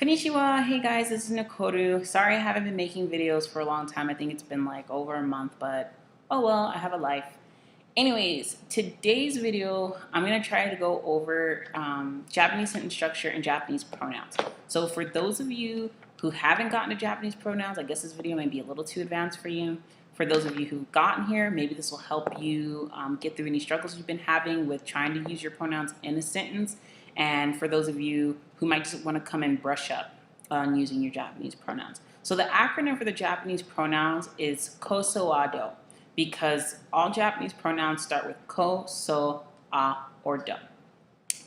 Konnichiwa. Hey guys, this is Nakoru. Sorry I haven't been making videos for a long time. I think it's been like over a month, but oh well, I have a life. Anyways, today's video, I'm going to try to go over Japanese sentence structure and Japanese pronouns. So for those of you who haven't gotten to Japanese pronouns, I guess this video might be a little too advanced for you. For those of you who've gotten here, maybe this will help you get through any struggles you've been having with trying to use your pronouns in a sentence. And for those of you who might just want to come and brush up on using your Japanese pronouns. So the acronym for the Japanese pronouns is kosoado, because all Japanese pronouns start with ko, so, a, or do,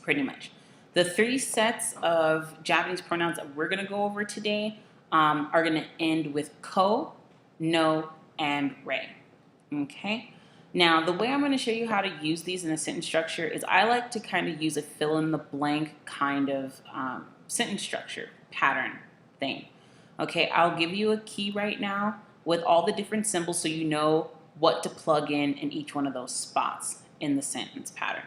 pretty much. The three sets of Japanese pronouns that we're going to go over today are going to end with ko, no, and re. Okay? Now, the way I'm going to show you how to use these in a sentence structure is I like to kind of use a fill-in-the-blank kind of sentence structure pattern thing. Okay, I'll give you a key right now with all the different symbols so you know what to plug in each one of those spots in the sentence pattern.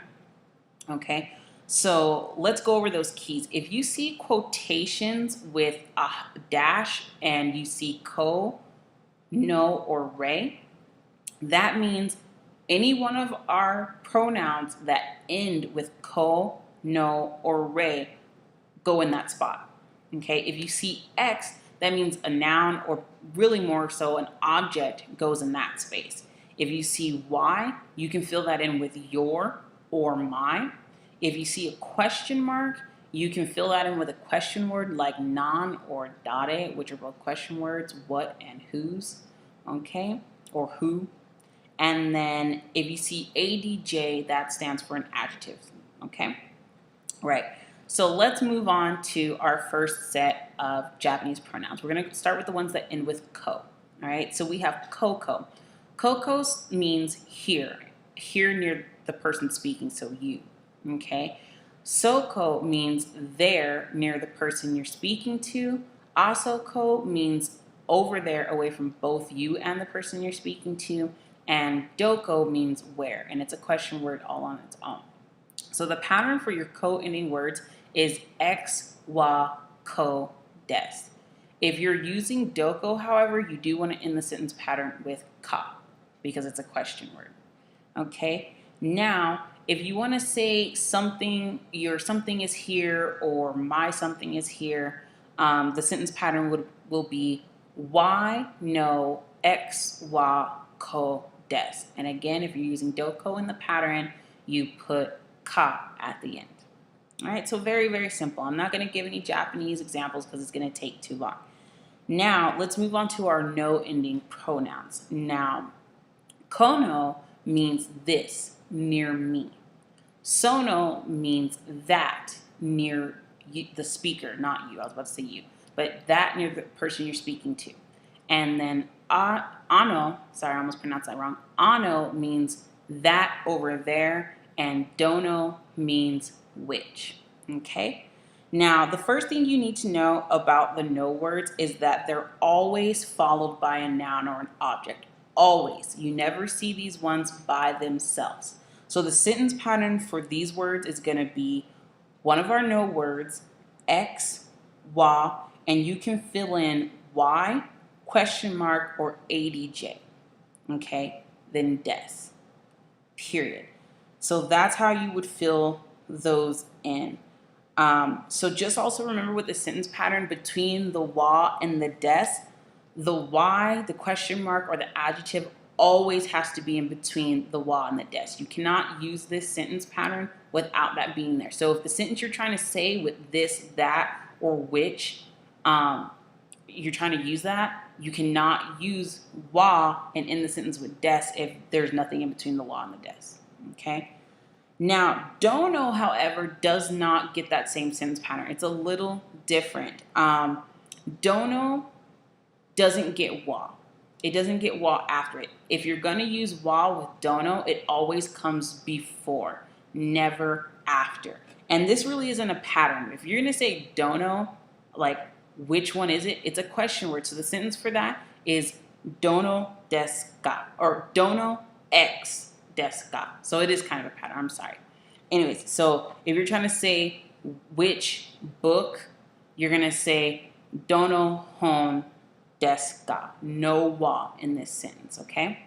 Okay, so let's go over those keys. If you see quotations with a dash and you see ko, no, or re, that means any one of our pronouns that end with ko, no, or re go in that spot. Okay, if you see X, that means a noun, or really more so an object, goes in that space. If you see Y, you can fill that in with your or my. If you see a question mark, you can fill that in with a question word like nan or dare, which are both question words, what and whose, okay, or who. And then if you see ADJ, that stands for an adjective, okay? Right. So let's move on to our first set of Japanese pronouns. We're going to start with the ones that end with ko. All right. So we have koko. Koko means here near the person speaking, so you. Okay. Soko means there near the person you're speaking to. Asoko means over there away from both you and the person you're speaking to. And doko means where, and it's a question word all on its own. So the pattern for your ko-ending words is ex, wa, ko, des. If you're using doko, however, you do want to end the sentence pattern with ka, because it's a question word. Okay? Now, if you want to say something, your something is here, or my something is here, the sentence pattern will be y, no, ex, wa, ko, des. And again, if you're using doko in the pattern, you put ka at the end. All right, so very, very simple. I'm not going to give any Japanese examples because it's going to take too long. Now, let's move on to our no-ending pronouns. Now, kono means this, near me. Sono means that, near you, the speaker, not you. I was about to say you, but that near the person you're speaking to. And then ano, sorry, I almost pronounced that wrong. Ano means that over there, and dono means which. Okay? Now, the first thing you need to know about the no words is that they're always followed by a noun or an object. Always. You never see these ones by themselves. So the sentence pattern for these words is going to be one of our no words, X, wa, and you can fill in Y, question mark, or ADJ. Okay? Then des. Period. So that's how you would fill those in. So just also remember with the sentence pattern between the wa and the des, the Y, the question mark, or the adjective always has to be in between the wa and the des. You cannot use this sentence pattern without that being there. So if the sentence you're trying to say with this, that, or which, you're trying to use that, you cannot use wa and end the sentence with des if there's nothing in between the wa and the des. Okay? Now, dono, however, does not get that same sentence pattern. It's a little different. Dono doesn't get wa. It doesn't get wa after it. If you're going to use wa with dono, it always comes before, never after. And this really isn't a pattern. If you're going to say dono, like which one is it? It's a question word. So the sentence for that is dono desu ka, or dono x desu ka. So it is kind of a pattern. I'm sorry. Anyways, so if you're trying to say which book, you're going to say Dono hon desu ka. No wa in this sentence, okay?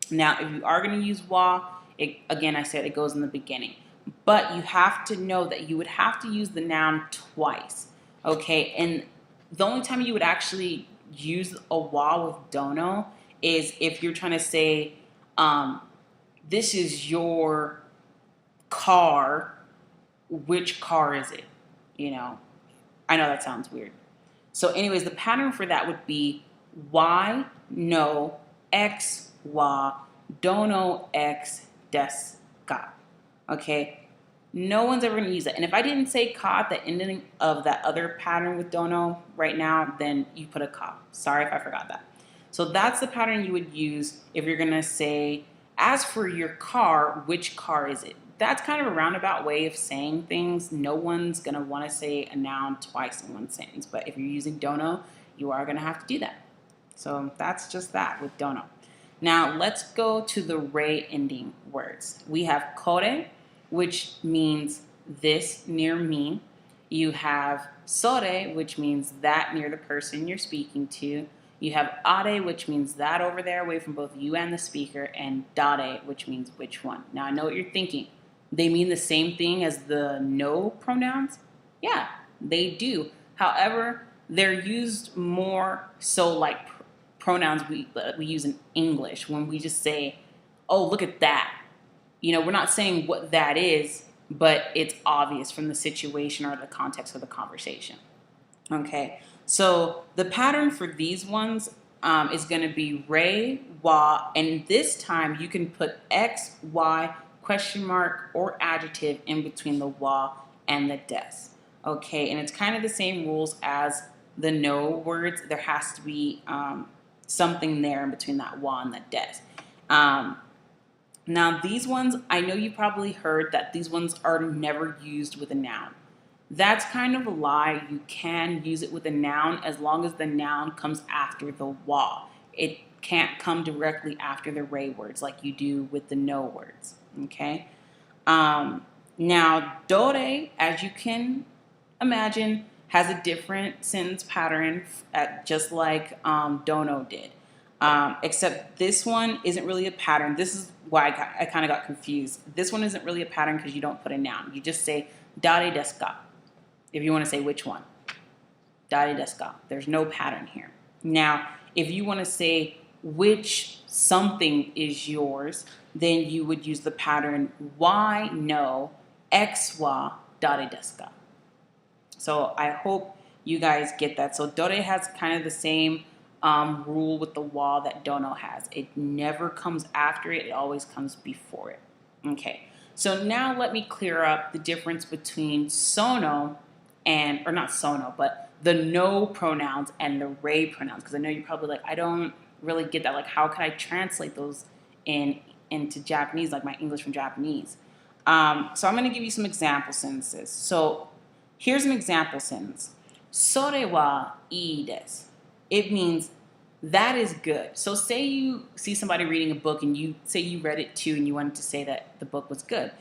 Now, if you are going to use wa, again, I said it goes in the beginning. But you have to know that you would have to use the noun twice, okay? And the only time you would actually use a wa with dono is if you're trying to say, this is your car. Which car is it? You know, I know that sounds weird. So anyways, the pattern for that would be y, no, x, wa, dono, x, des, ka. Okay? No one's ever going to use that. And if I didn't say ka at the ending of that other pattern with dono right now, then you put a ka. Sorry if I forgot that. So that's the pattern you would use if you're going to say, as for your car, which car is it? That's kind of a roundabout way of saying things. No one's going to want to say a noun twice in one sentence. But if you're using dono, you are going to have to do that. So that's just that with dono. Now let's go to the re ending words. We have kore, which means this near me. You have sore, which means that near the person you're speaking to. You have are, which means that over there away from both you and the speaker, and dare, which means which one. Now I know what you're thinking. They mean the same thing as the no pronouns? Yeah, they do. However, they're used more so like pronouns we use in English when we just say, oh, look at that. You know, we're not saying what that is, but it's obvious from the situation or the context of the conversation. Okay, so the pattern for these ones is going to be re, wa, and this time you can put x, y, question mark, or adjective in between the wa and the des. Okay, and it's kind of the same rules as the no words. There has to be something there in between that wa and the des. Now these ones, I know you probably heard that these ones are never used with a noun. That's kind of a lie. You can use it with a noun as long as the noun comes after the wa. It can't come directly after the re words like you do with the no words. Okay. Now dore, as you can imagine, has a different sentence pattern, just like dono did. Except this one isn't really a pattern. This is why I kind of got confused. This one isn't really a pattern because you don't put a noun. You just say dare desu ka if you want to say which one. Dare desu ka. There's no pattern here. Now, if you want to say which something is yours, then you would use the pattern y, no, x, wa, dare desu ka. So I hope you guys get that. So dore has kind of the same rule with the wa that dono has. It never comes after it. It always comes before it. Okay. So now let me clear up the difference between sono and, or not sono, but the no pronouns and the re pronouns. Because I know you're probably like, I don't really get that. Like, how can I translate those into Japanese, like my English from Japanese? So I'm going to give you some example sentences. So here's an example sentence. Sore wa ii desu. It means that is good. So say you see somebody reading a book and you say you read it too and you wanted to say that the book was good.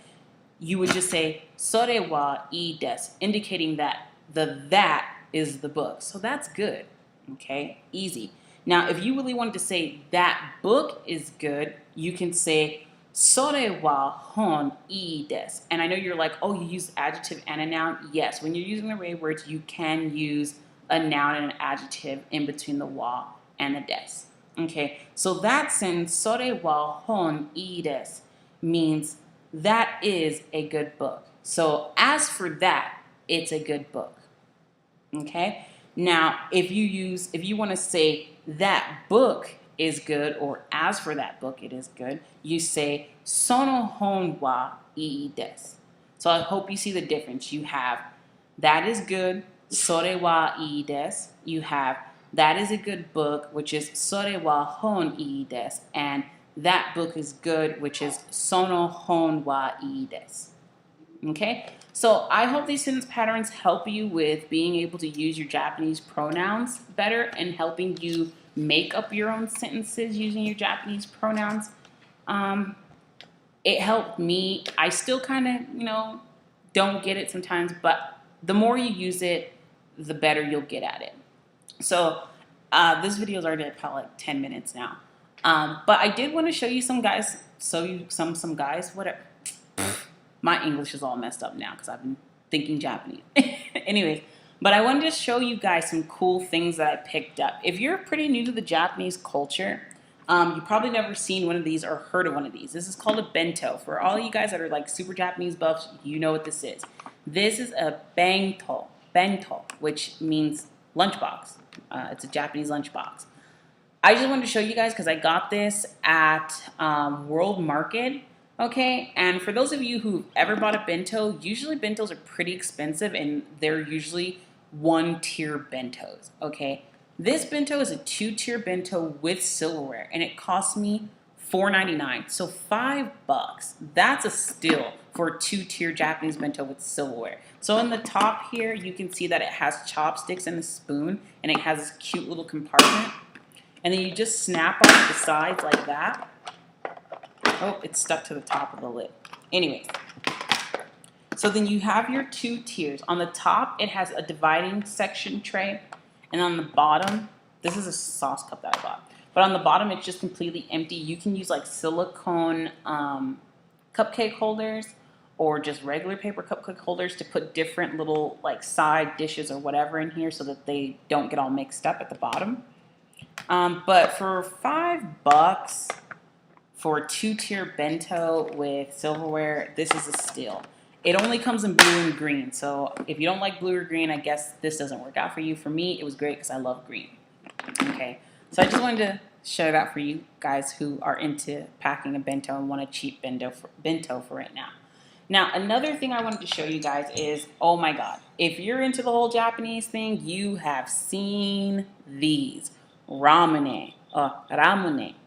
You would just say sore wa ii desu, indicating that that is the book. So that's good. Okay, easy. Now, if you really wanted to say that book is good, you can say sore wa hon ii desu. And I know you're like, oh, you use adjective and a noun. Yes, when you're using the re words, you can use a noun and an adjective in between the wa and the des. Okay, so that sentence, sore wa hon ii desu, means that is a good book. So as for that, it's a good book. Okay, now if you want to say that book is good, or as for that book, it is good, you say sono hon wa ii desu. So I hope you see the difference. You have that is good, sore wa ii desu. You have that is a good book, which is sore wa hon ii desu, and that book is good, which is sono hon wa ii desu. Okay, so I hope these sentence patterns help you with being able to use your Japanese pronouns better and helping you make up your own sentences using your Japanese pronouns. It helped me. I still kind of, don't get it sometimes, but the more you use it, the better you'll get at it. So this video is already probably like 10 minutes now. But I did want to show you some guys, some guys, whatever. My English is all messed up now because I've been thinking Japanese. Anyways, but I wanted to show you guys some cool things that I picked up. If you're pretty new to the Japanese culture, you've probably never seen one of these or heard of one of these. This is called a bento. For all you guys that are like super Japanese buffs, you know what this is. This is a bento, which means lunchbox. It's a Japanese lunchbox. I just wanted to show you guys because I got this at World Market. Okay, and for those of you who've ever bought a bento, usually bentos are pretty expensive and they're usually one-tier bentos, okay? This bento is a two-tier bento with silverware and it cost me $4.99, so $5. That's a steal for a two-tier Japanese bento with silverware. So in the top here, you can see that it has chopsticks and a spoon and it has this cute little compartment. And then you just snap off the sides like that. Oh, it's stuck to the top of the lid. Anyways, so then you have your two tiers. On the top, it has a dividing section tray. And on the bottom, this is a sauce cup that I bought. But on the bottom, it's just completely empty. You can use like silicone cupcake holders or just regular paper cupcake holders to put different little like side dishes or whatever in here so that they don't get all mixed up at the bottom. But for $5, for a two-tier bento with silverware, this is a steal. It only comes in blue and green, so if you don't like blue or green, I guess this doesn't work out for you. For me, it was great because I love green. Okay, so I just wanted to show that for you guys who are into packing a bento and want a cheap bento for right now. Now, another thing I wanted to show you guys is, oh my God, if you're into the whole Japanese thing, you have seen these. Ramune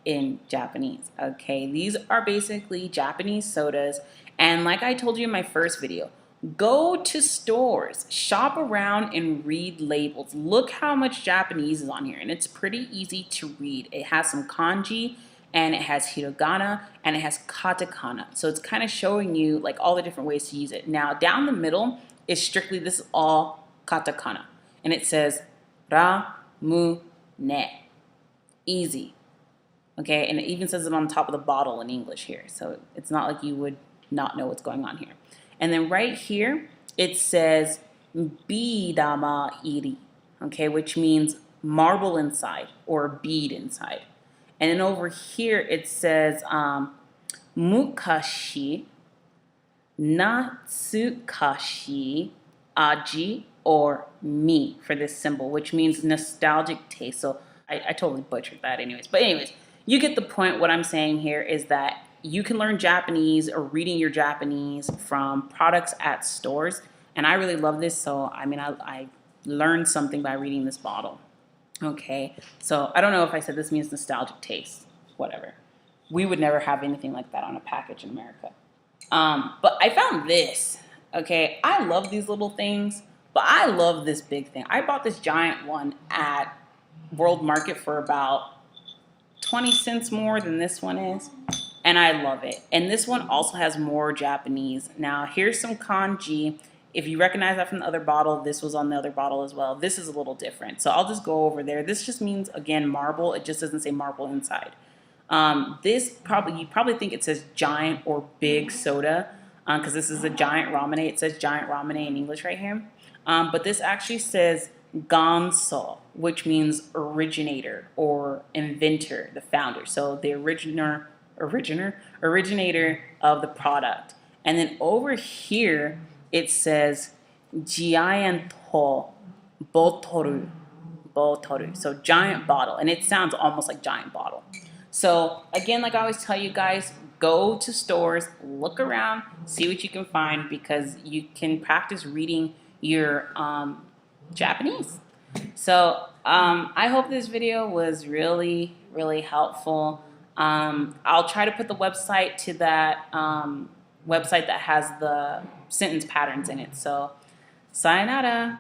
in Japanese. Okay, these are basically Japanese sodas, and like I told you in my first video, go to stores, shop around and read labels. Look how much Japanese is on here, and it's pretty easy to read. It has some kanji and it has hiragana and it has katakana, so it's kind of showing you like all the different ways to use it. Now down the middle is strictly, this is all katakana, and it says Ramune. Easy. Okay, and it even says it on top of the bottle in English here, so it's not like you would not know what's going on here. And then right here it says bidama iri, okay, which means marble inside or bead inside. And then over here it says mukashi natsukashi aji or mi for this symbol, which means nostalgic taste. So I totally butchered that anyways. But anyways, you get the point. What I'm saying here is that you can learn Japanese or reading your Japanese from products at stores. And I really love this. So, I mean, I learned something by reading this bottle. Okay. So I don't know if I said this means nostalgic taste, whatever. We would never have anything like that on a package in America. But I found this. Okay. I love these little things, but I love this big thing. I bought this giant one at World Market for about 20 cents more than this one is, and I love it. And this one also has more Japanese. Now here's some kanji. If you recognize that from the other bottle, this was on the other bottle as well. This is a little different, so I'll just go over there. This just means, again, marble. It just doesn't say marble inside. You probably think it says giant or big soda because this is a giant ramen. It says giant ramen in English right here, but this actually says Ganso, which means originator or inventor, the founder. So the originator of the product. And then over here it says Gianto Botoru. So giant bottle, and it sounds almost like giant bottle. So again, like I always tell you guys, go to stores, look around, see what you can find, because you can practice reading your Japanese. So I hope this video was really, really helpful. I'll try to put the website to that website that has the sentence patterns in it. So, sayonara.